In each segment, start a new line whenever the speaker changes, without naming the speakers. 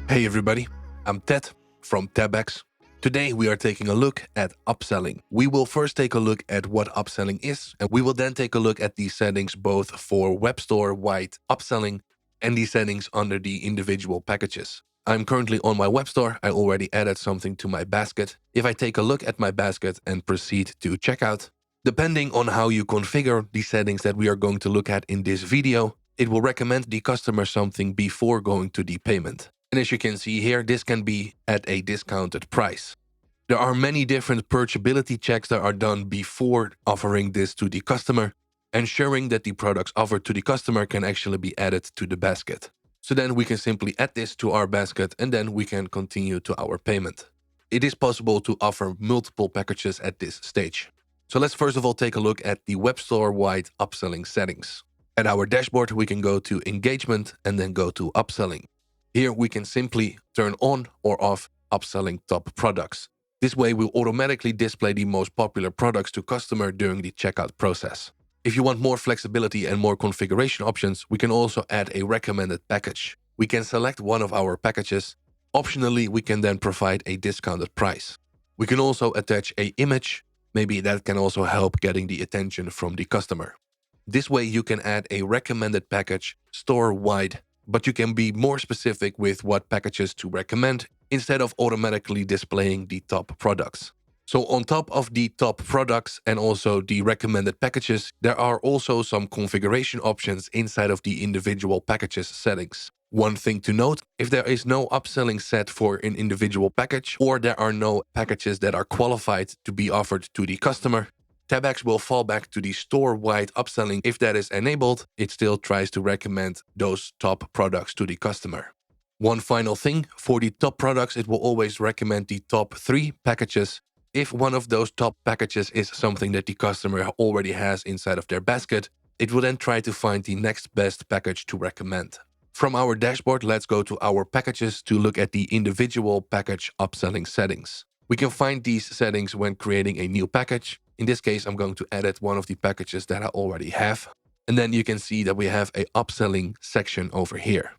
Hey everybody, I'm Ted from Tebex. Today we are taking a look at upselling. We will first take a look at what upselling is, and we will then take a look at the settings both for web store-wide upselling and the settings under the individual packages. I'm currently on my web store. I already added something to my basket. If I take a look at my basket and proceed to checkout, depending on how you configure the settings that we are going to look at in this video, it will recommend the customer something before going to the payment. And as you can see here, this can be at a discounted price. There are many different purchasability checks that are done before offering this to the customer, ensuring that the products offered to the customer can actually be added to the basket. So then we can simply add this to our basket and then we can continue to our payment. It is possible to offer multiple packages at this stage. So let's first of all take a look at the web store-wide upselling settings. At our dashboard, we can go to engagement and then go to upselling. Here we can simply turn on or off upselling top products. This way we'll automatically display the most popular products to customer during the checkout process. If you want more flexibility and more configuration options, we can also add a recommended package. We can select one of our packages. Optionally, we can then provide a discounted price. We can also attach an image. Maybe that can also help getting the attention from the customer. This way you can add a recommended package store-wide, but you can be more specific with what packages to recommend instead of automatically displaying the top products. So on top of the top products and also the recommended packages, there are also some configuration options inside of the individual packages settings. One thing to note, if there is no upselling set for an individual package or there are no packages that are qualified to be offered to the customer, Tebex will fall back to the store-wide upselling. If that is enabled, it still tries to recommend those top products to the customer. One final thing, for the top products, it will always recommend the top 3 packages. If one of those top packages is something that the customer already has inside of their basket, it will then try to find the next best package to recommend. From our dashboard, let's go to our packages to look at the individual package upselling settings. We can find these settings when creating a new package. In this case, I'm going to edit one of the packages that I already have. And then you can see that we have a upselling section over here.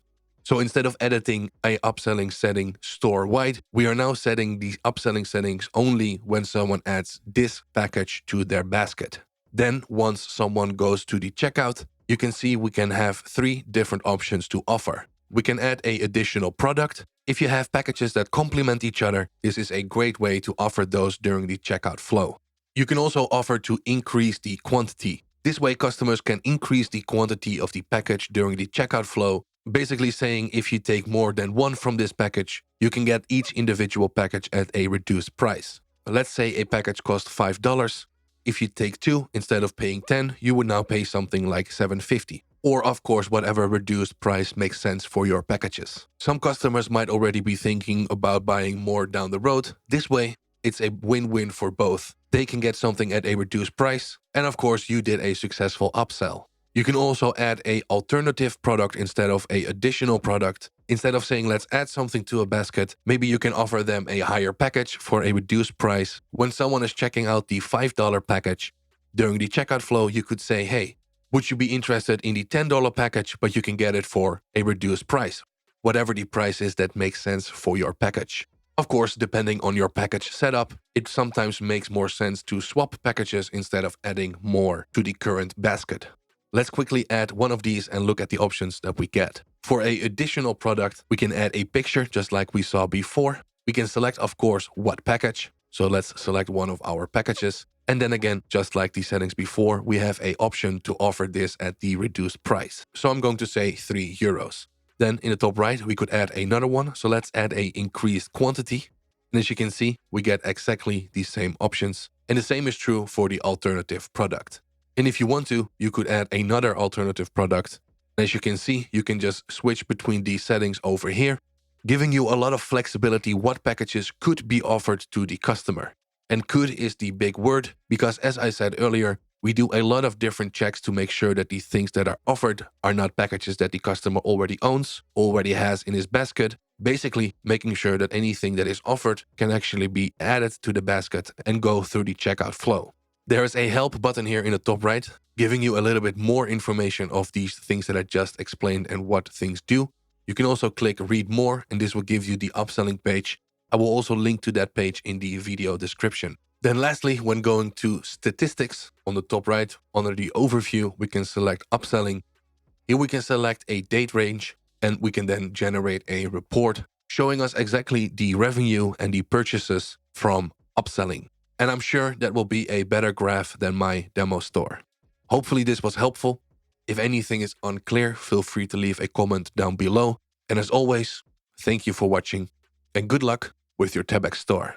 So instead of editing a upselling setting store-wide, we are now setting the upselling settings only when someone adds this package to their basket. Then once someone goes to the checkout, you can see we can have 3 different options to offer. We can add an additional product. If you have packages that complement each other, this is a great way to offer those during the checkout flow. You can also offer to increase the quantity. This way customers can increase the quantity of the package during the checkout flow, basically saying if you take more than one from this package, you can get each individual package at a reduced price. Let's say a package costs $5. If you take 2, instead of paying 10, you would now pay something like $7.50. Or of course, whatever reduced price makes sense for your packages. Some customers might already be thinking about buying more down the road. This way, it's a win-win for both. They can get something at a reduced price, and of course, you did a successful upsell. You can also add an alternative product instead of an additional product. Instead of saying let's add something to a basket, maybe you can offer them a higher package for a reduced price. When someone is checking out the $5 package, during the checkout flow, you could say, hey, would you be interested in the $10 package, but you can get it for a reduced price? Whatever the price is that makes sense for your package. Of course, depending on your package setup, it sometimes makes more sense to swap packages instead of adding more to the current basket. Let's quickly add one of these and look at the options that we get. For an additional product, we can add a picture just like we saw before. We can select, of course, what package. So let's select one of our packages. And then again, just like the settings before, we have an option to offer this at the reduced price. So I'm going to say €3. Then in the top right, we could add another one. So let's add a increased quantity. And as you can see, we get exactly the same options. And the same is true for the alternative product. And if you want to, you could add another alternative product. As you can see, you can just switch between these settings over here, giving you a lot of flexibility what packages could be offered to the customer. And could is the big word, because as I said earlier, we do a lot of different checks to make sure that the things that are offered are not packages that the customer already owns, already has in his basket, basically making sure that anything that is offered can actually be added to the basket and go through the checkout flow. There is a help button here in the top right, giving you a little bit more information of these things that I just explained and what things do. You can also click read more, and this will give you the upselling page. I will also link to that page in the video description. Then lastly, when going to statistics on the top right, under the overview, we can select upselling. Here we can select a date range, and we can then generate a report showing us exactly the revenue and the purchases from upselling. And I'm sure that will be a better graph than my demo store. Hopefully this was helpful. If anything is unclear, feel free to leave a comment down below. And as always, thank you for watching and good luck with your Tebex store.